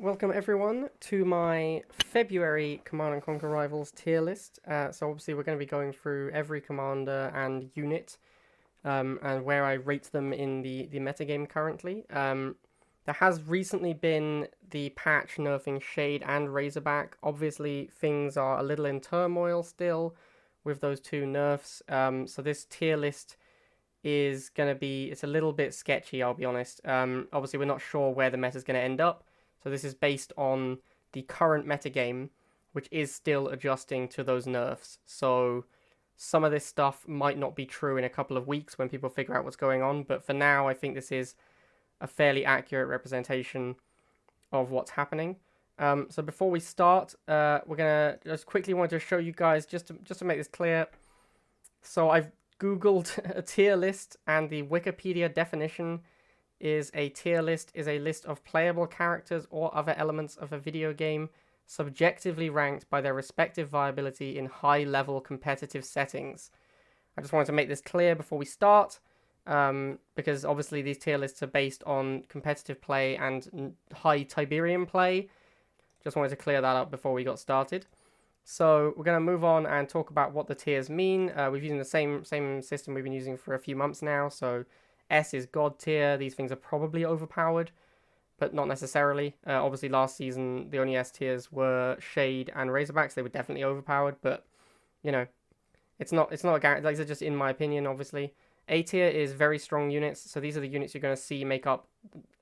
Welcome everyone to my February Command & Conquer Rivals tier list. So obviously we're going to be going through every commander and unit and where I rate them in the metagame currently. There has recently been the patch nerfing Shade and Razorback. Obviously things are a little in turmoil still with those two nerfs. So this tier list is going to be, it's a little bit sketchy, I'll be honest. Obviously we're not sure where the meta is going to end up. So this is based on the current metagame, which is still adjusting to those nerfs. So some of this stuff might not be true in a couple of weeks when people figure out what's going on. But for now, I think this is a fairly accurate representation of what's happening. So before we start, we're going to just quickly want to show you guys, just to make this clear. So I've Googled a tier list, and the Wikipedia definition is a tier list is a list of playable characters or other elements of a video game subjectively ranked by their respective viability in high-level competitive settings. I just wanted to make this clear before we start, because obviously these tier lists are based on competitive play and high Tiberium play. Just wanted to clear that up before we got started. So we're going to move on and talk about what the tiers mean. We've used the same system we've been using for a few months now, so S is God tier. These things are probably overpowered, but not necessarily. Obviously, last season, the only S tiers were Shade and Razorbacks. They were definitely overpowered, but, you know, it's not a guarantee. Like, these are just in my opinion, obviously. A tier is very strong units, so these are the units you're going to see make up,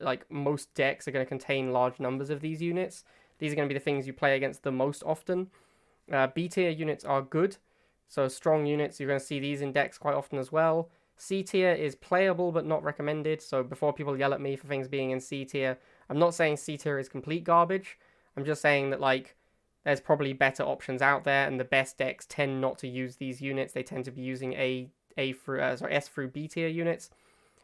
like, most decks are going to contain large numbers of these units. These are going to be the things you play against the most often. B tier units are good, so strong units, you're going to see these in decks quite often as well. C tier is playable but not recommended, so before people yell at me for things being in C tier, I'm not saying C tier is complete garbage. I'm just saying that, like, there's probably better options out there, and the best decks tend not to use these units. They tend to be using S through B tier units.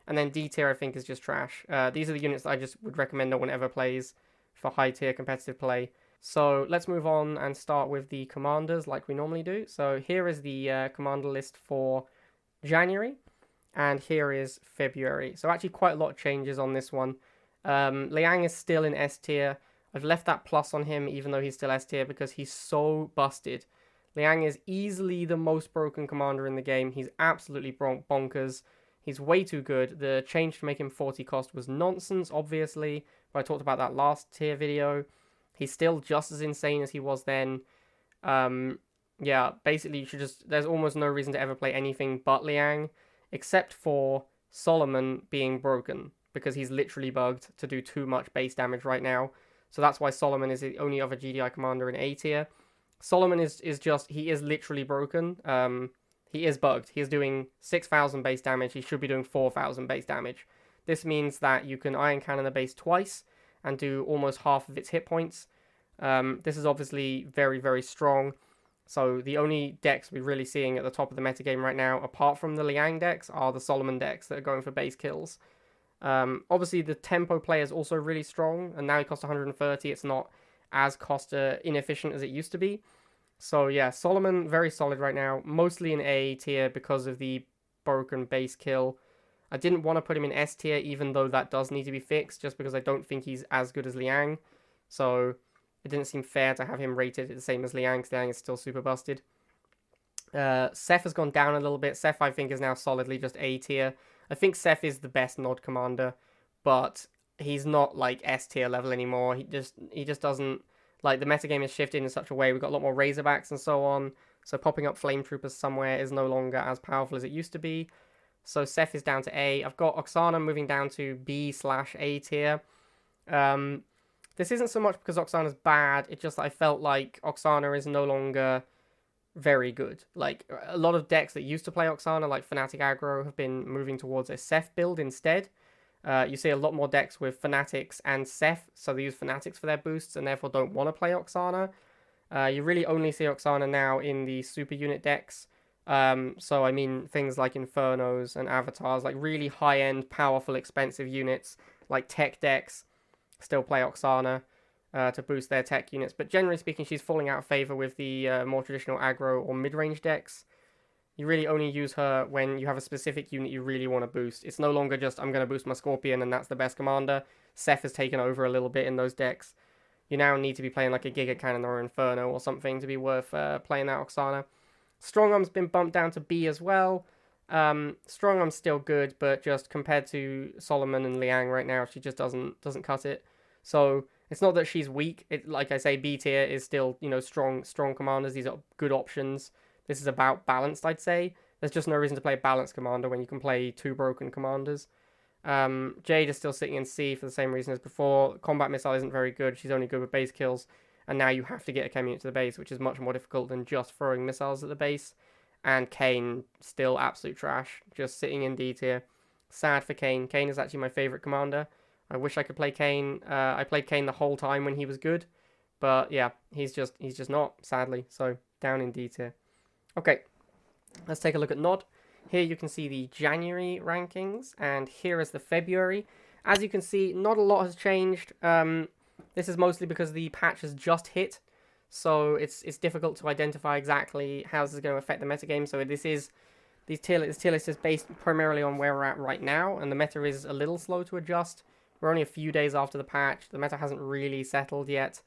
And then D tier, I think, is just trash. These are the units that I just would recommend no one ever plays for high tier competitive play. So let's move on and start with the commanders like we normally do. So here is the commander list for January. And here is February. So actually quite a lot of changes on this one. Liang is still in S tier. I've left that plus on him even though he's still S tier because he's so busted. Liang is easily the most broken commander in the game. He's absolutely bonkers. He's way too good. The change to make him 40 cost was nonsense, obviously. But I talked about that last tier video. He's still just as insane as he was then. Yeah, basically you should just... There's almost no reason to ever play anything but Liang, except for Solomon being broken, because he's literally bugged to do too much base damage right now. So that's why Solomon is the only other GDI commander in A tier. Solomon is just, he is literally broken. He is bugged. He is doing 6,000 base damage. He should be doing 4,000 base damage. This means that you can Iron Cannon the base twice and do almost half of its hit points. This is obviously very, very strong. So the only decks we're really seeing at the top of the metagame right now, apart from the Liang decks, are the Solomon decks that are going for base kills. Obviously, the tempo play is also really strong, and now he costs 130. It's not as cost inefficient as it used to be. So yeah, Solomon, very solid right now, mostly in A tier because of the broken base kill. I didn't want to put him in S tier, even though that does need to be fixed, just because I don't think he's as good as Liang. So it didn't seem fair to have him rated the same as Liang, because Liang is still super busted. Seth has gone down a little bit. Seth, I think, is now solidly just A tier. I think Seth is the best Nod commander, but he's not, like, S tier level anymore. He just doesn't... Like, the metagame has shifted in such a way. We've got a lot more Razorbacks and so on, so popping up Flame Troopers somewhere is no longer as powerful as it used to be. So Seth is down to A. I've got Oksana moving down to B/A tier. This isn't so much because Oksana's bad, it's just that I felt like Oksana is no longer very good. Like, a lot of decks that used to play Oksana, like Fnatic Aggro, have been moving towards a Seth build instead. You see a lot more decks with Fanatics and Seth, so they use Fanatics for their boosts and therefore don't want to play Oksana. You really only see Oksana now in the super unit decks. So I mean things like Infernos and Avatars, like really high-end, powerful, expensive units, like tech decks, still play Oksana to boost their tech units. But generally speaking, she's falling out of favor with the more traditional aggro or mid-range decks. You really only use her when you have a specific unit you really want to boost. It's no longer just, I'm going to boost my Scorpion and that's the best commander. Seth has taken over a little bit in those decks. you now need to be playing like a Giga Cannon or Inferno or something to be worth playing that Oksana. Strong Arm's been bumped down to B as well. Strong Arm's still good, but just compared to Solomon and Liang right now, she just doesn't cut it. So it's not that she's weak. It, like I say, B tier is still, you know, strong commanders. These are good options. This is about balanced, I'd say. There's just no reason to play a balanced commander when you can play 2 broken commanders. Jade is still sitting in C for the same reason as before. Combat Missile isn't very good. She's only good with base kills. And now you have to get a chem unit to the base, which is much more difficult than just throwing missiles at the base. And Kane, still absolute trash. Just sitting in D tier. Sad for Kane. Kane is actually my favourite commander. I wish I could play Kane. I played Kane the whole time when he was good. But yeah, he's just not, sadly. So down in D tier. Okay, let's take a look at Nod. Here you can see the January rankings, and here is the February. As you can see, not a lot has changed. This is mostly because the patch has just hit, so it's difficult to identify exactly how this is going to affect the metagame. So this tier list is based primarily on where we're at right now, and the meta is a little slow to adjust. We're only a few days after the patch. The meta hasn't really settled yet.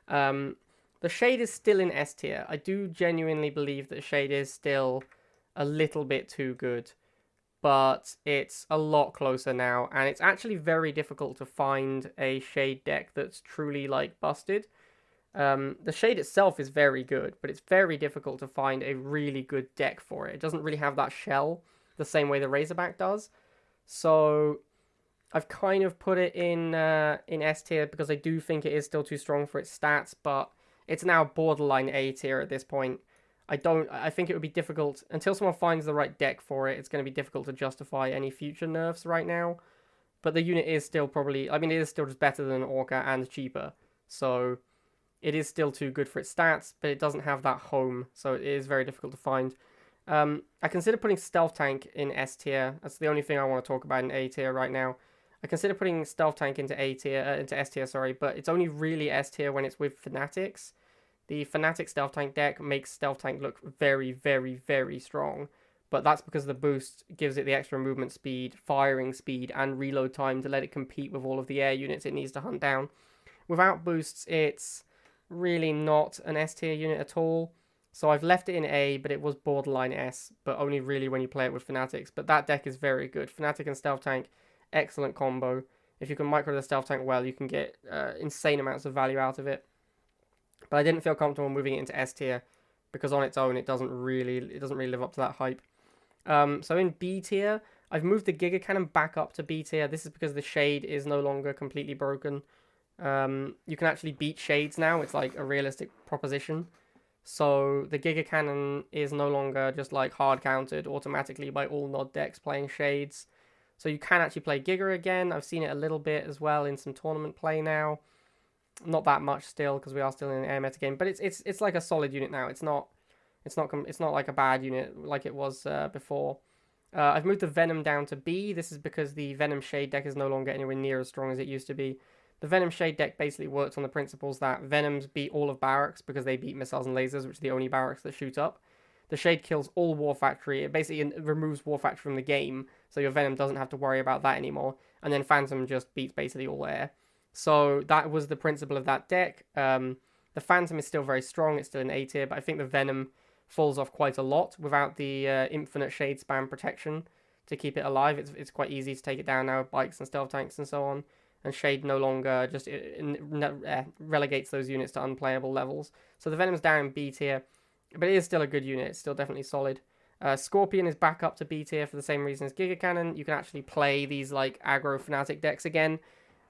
The Shade is still in S tier. I do genuinely believe that Shade is still a little bit too good, but it's a lot closer now, and it's actually very difficult to find a Shade deck that's truly, like, busted. The Shade itself is very good, but it's very difficult to find a really good deck for it. It doesn't really have that shell the same way the Razorback does, so I've kind of put it in S tier because I do think it is still too strong for its stats, but it's now borderline A tier at this point. I think it would be difficult, until someone finds the right deck for it, it's going to be difficult to justify any future nerfs right now. But the unit is still probably, I mean, it is still just better than Orca and cheaper. So it is still too good for its stats, but it doesn't have that home, so it is very difficult to find. I consider putting Stealth Tank in S tier. That's the only thing I want to talk about in A tier right now. I consider putting Stealth Tank into into S tier, sorry, but it's only really S tier when it's with Fanatics. The Fnatic Stealth Tank deck makes Stealth Tank look very, very, very strong, but that's because the boost gives it the extra movement speed, firing speed, and reload time to let it compete with all of the air units it needs to hunt down. Without boosts, it's really not an S tier unit at all, so I've left it in A, but it was borderline S, but only really when you play it with Fanatics. But that deck is very good. Fnatic and Stealth Tank, excellent combo. If you can micro the Stealth Tank well, you can get insane amounts of value out of it. But I didn't feel comfortable moving it into S tier because on its own it doesn't really live up to that hype. So in B tier, I've moved the Giga Cannon back up to B tier. This is because the Shade is no longer completely broken. You can actually beat Shades now. It's like a realistic proposition. So the Giga Cannon is no longer just like hard countered automatically by all Nod decks playing Shades. So you can actually play Giga again. I've seen it a little bit as well in some tournament play now. Not that much still because we are still in an air meta game, but it's like a solid unit now. It's not like a bad unit like it was before. I've moved the Venom down to B. This is because the Venom Shade deck is no longer anywhere near as strong as it used to be. The Venom Shade deck basically works on the principles that Venoms beat all of barracks because they beat missiles and lasers, which are the only barracks that shoot up. The Shade kills all War Factory. It basically removes War Factory from the game, so your Venom doesn't have to worry about that anymore. And then Phantom just beats basically all air. So that was the principle of that deck. The Phantom is still very strong. It's still in A tier, but I think the Venom falls off quite a lot without the infinite Shade spam protection to keep it alive. It's quite easy to take it down now with bikes and stealth tanks and so on. And Shade no longer just relegates those units to unplayable levels. So the Venom's down in B tier, but it is still a good unit. It's still definitely solid. Scorpion is back up to B tier for the same reason as Giga Cannon. You can actually play these like aggro Fnatic decks again,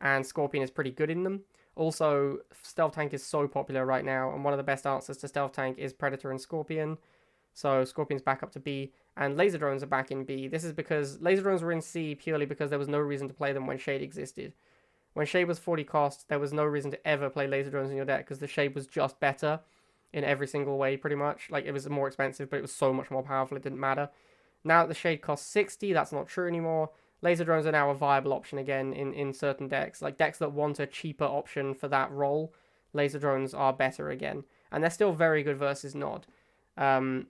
and Scorpion is pretty good in them. Also, Stealth Tank is so popular right now, and one of the best answers to Stealth Tank is Predator and Scorpion. So Scorpion's back up to B, and Laser Drones are back in B. This is because Laser Drones were in C purely because there was no reason to play them when Shade existed. When Shade was 40 cost, there was no reason to ever play Laser Drones in your deck because the Shade was just better in every single way, pretty much. Like, it was more expensive, but it was so much more powerful, it didn't matter. Now that the Shade costs 60, that's not true anymore. Laser Drones are now a viable option again in certain decks. Like, decks that want a cheaper option for that role, Laser Drones are better again. And they're still very good versus Nod. So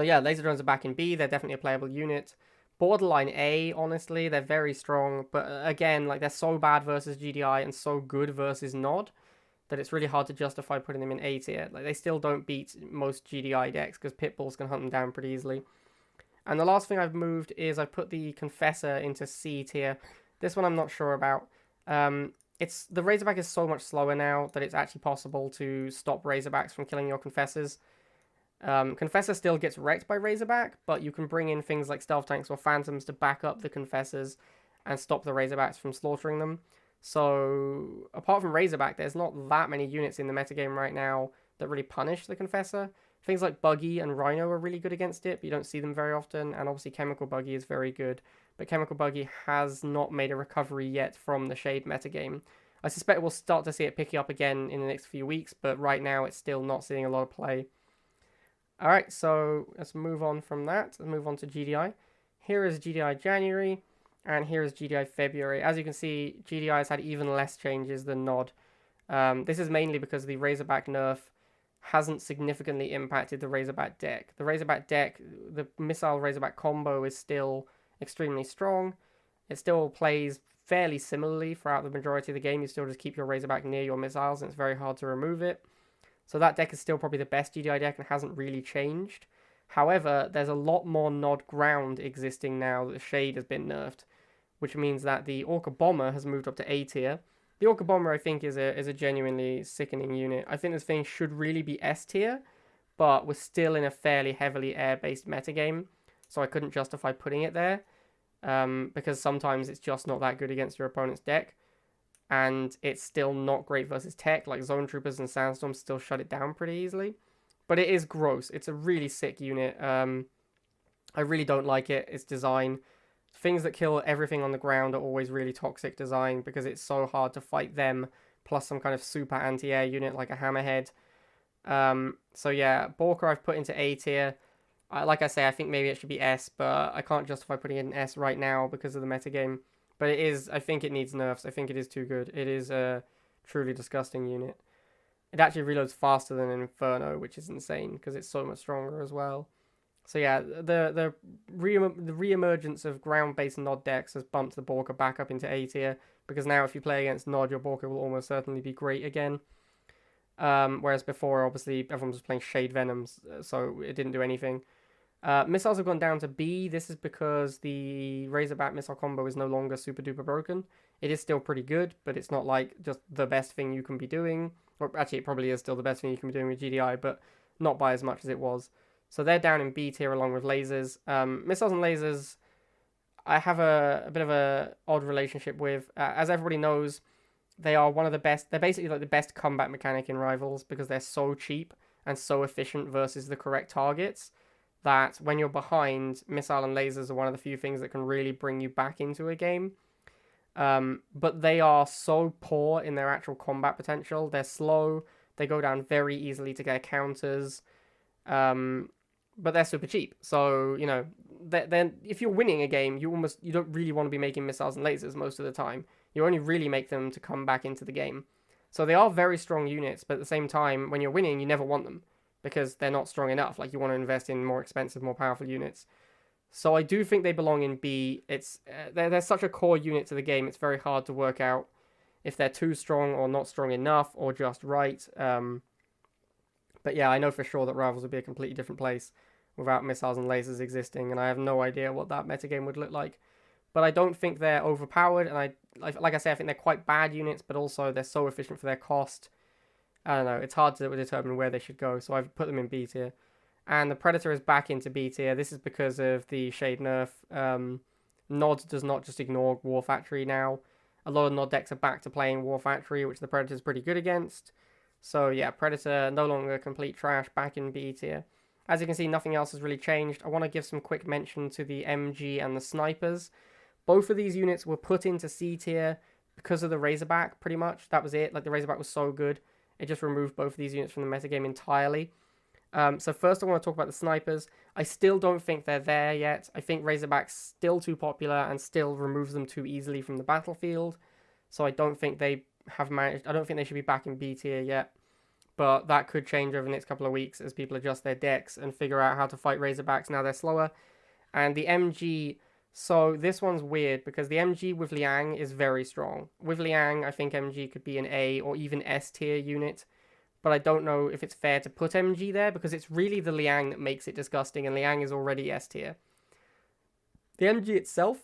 yeah, Laser Drones are back in B. They're definitely a playable unit. Borderline A, honestly, they're very strong. But again, like, they're so bad versus GDI and so good versus Nod that it's really hard to justify putting them in A tier. Like, they still don't beat most GDI decks because Pitbulls can hunt them down pretty easily. And the last thing I've moved is I've put the Confessor into C tier. This one I'm not sure about. The Razorback is so much slower now that it's actually possible to stop Razorbacks from killing your Confessors. Confessor still gets wrecked by Razorback, but you can bring in things like Stealth Tanks or Phantoms to back up the Confessors and stop the Razorbacks from slaughtering them. So, apart from Razorback, there's not that many units in the metagame right now that really punish the Confessor. Things like Buggy and Rhino are really good against it, but you don't see them very often, and obviously Chemical Buggy is very good. But Chemical Buggy has not made a recovery yet from the Shade metagame. I suspect we'll start to see it picking up again in the next few weeks, but right now it's still not seeing a lot of play. Alright, so let's move on from that. Let's move on to GDI. Here is GDI January, and here is GDI February. As you can see, GDI has had even less changes than NOD. This is mainly because the Razorback nerf hasn't significantly impacted the Razorback deck. The Razorback deck, the Missile Razorback combo is still extremely strong. It still plays fairly similarly throughout the majority of the game. You still just keep your Razorback near your missiles, and it's very hard to remove it. So that deck is still probably the best GDI deck and hasn't really changed. However, there's a lot more Nod ground existing now that the Shade has been nerfed, which means that the Orca Bomber has moved up to A tier. The Orca Bomber, I think, is a genuinely sickening unit. I think this thing should really be S tier, but we're still in a fairly heavily air-based metagame, so I couldn't justify putting it there, because sometimes it's just not that good against your opponent's deck, and it's still not great versus tech. Like, Zone Troopers and Sandstorms still shut it down pretty easily. But it is gross. It's a really sick unit. I really don't like it. Its design. Things that kill everything on the ground are always really toxic design because it's so hard to fight them, plus some kind of super anti-air unit like a Hammerhead. So yeah, Borker I've put into A tier. Like I say, I think maybe it should be S, but I can't justify putting it in S right now because of the metagame. But it is, I think it needs nerfs. I think it is too good. It is a truly disgusting unit. It actually reloads faster than an Inferno, which is insane because it's so much stronger as well. So yeah, the re-emergence of ground-based Nod decks has bumped the Borker back up into A tier, because now if you play against Nod, your Borker will almost certainly be great again. Whereas before, obviously, everyone was playing Shade Venoms, so it didn't do anything. Missiles have gone down to B. This is because the Razorback missile combo is no longer super duper broken. It is still pretty good, but it's not like just the best thing you can be doing. Or actually, it probably is still the best thing you can be doing with GDI, but not by as much as it was. So they're down in B tier along with lasers. Missiles and lasers, I have a bit of a odd relationship with. As everybody knows, they are one of the best. They're basically like the best combat mechanic in Rivals because they're so cheap and so efficient versus the correct targets that when you're behind, missile and lasers are one of the few things that can really bring you back into a game. But they are so poor in their actual combat potential. They're slow. They go down very easily to get counters. But they're super cheap. So, you know, then if you're winning a game, you don't really want to be making missiles and lasers most of the time. You only really make them to come back into the game. So they are very strong units, but at the same time, when you're winning, you never want them because they're not strong enough. Like, you want to invest in more expensive, more powerful units. So I do think they belong in B. They're such a core unit to the game, it's very hard to work out if they're too strong or not strong enough or just right. But yeah, I know for sure that Rivals would be a completely different place without missiles and lasers existing, and I have no idea what that metagame would look like. But I don't think they're overpowered, and like I say, I think they're quite bad units, but also they're so efficient for their cost. I don't know, it's hard to determine where they should go, so I've put them in B tier. And the Predator is back into B tier. This is because of the Shade nerf. Nod does not just ignore War Factory now. A lot of Nod decks are back to playing War Factory, which the Predator is pretty good against. So yeah, Predator no longer complete trash, back in B tier. As you can see, nothing else has really changed. I want to give some quick mention to the MG and the Snipers. Both of these units were put into C tier because of the Razorback, pretty much. That was it. Like, the Razorback was so good, it just removed both of these units from the metagame entirely. So first I want to talk about the Snipers. I still don't think they're there yet. I think Razorback's still too popular and still removes them too easily from the battlefield. So I don't think they have managed. I don't think they should be back in B tier yet. But that could change over the next couple of weeks as people adjust their decks and figure out how to fight Razorbacks now they're slower. And the MG So this one's weird because the MG with Liang is very strong. With Liang, I think MG could be an A or even S tier unit, but I don't know if it's fair to put MG there because it's really the Liang that makes it disgusting, and Liang is already S tier. The MG itself,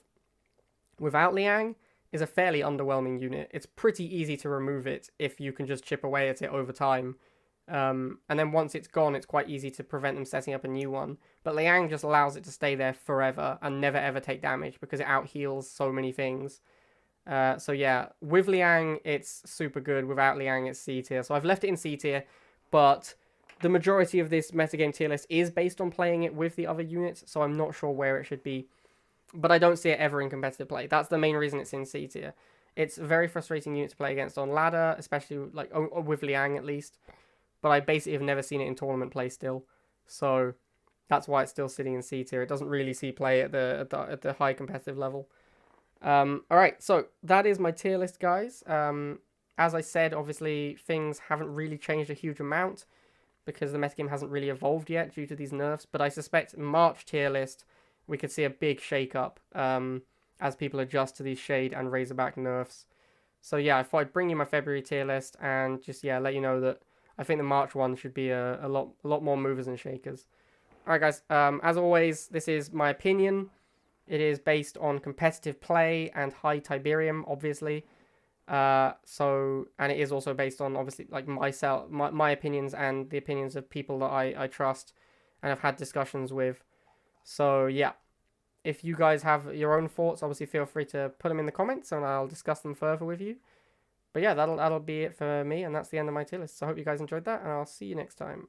without Liang, is a fairly underwhelming unit. It's pretty easy to remove it if you can just chip away at it over time. And then once it's gone, it's quite easy to prevent them setting up a new one. But Liang just allows it to stay there forever and never ever take damage because it out-heals so many things. So yeah, with Liang, it's super good. Without Liang, it's C tier. So I've left it in C tier, but the majority of this metagame tier list is based on playing it with the other units, so I'm not sure where it should be. But I don't see it ever in competitive play. That's the main reason it's in C tier. It's a very frustrating unit to play against on ladder, especially like with Liang at least. But I basically have never seen it in tournament play still. So that's why it's still sitting in C tier. It doesn't really see play at the high competitive level. Alright, so that is my tier list, guys. As I said, obviously, things haven't really changed a huge amount because the metagame hasn't really evolved yet due to these nerfs. But I suspect March tier list, we could see a big shake-up as people adjust to these Shade and Razorback nerfs. So yeah, I thought I'd bring you my February tier list and just, yeah, let you know that I think the March one should be a lot more movers and shakers. Alright, guys, as always, this is my opinion. It is based on competitive play and high Tiberium, obviously. And it is also based on, obviously, like my opinions and the opinions of people that I trust and have had discussions with. So, yeah. If you guys have your own thoughts, obviously feel free to put them in the comments and I'll discuss them further with you. But yeah, that'll be it for me, and that's the end of my tier list. So I hope you guys enjoyed that, and I'll see you next time.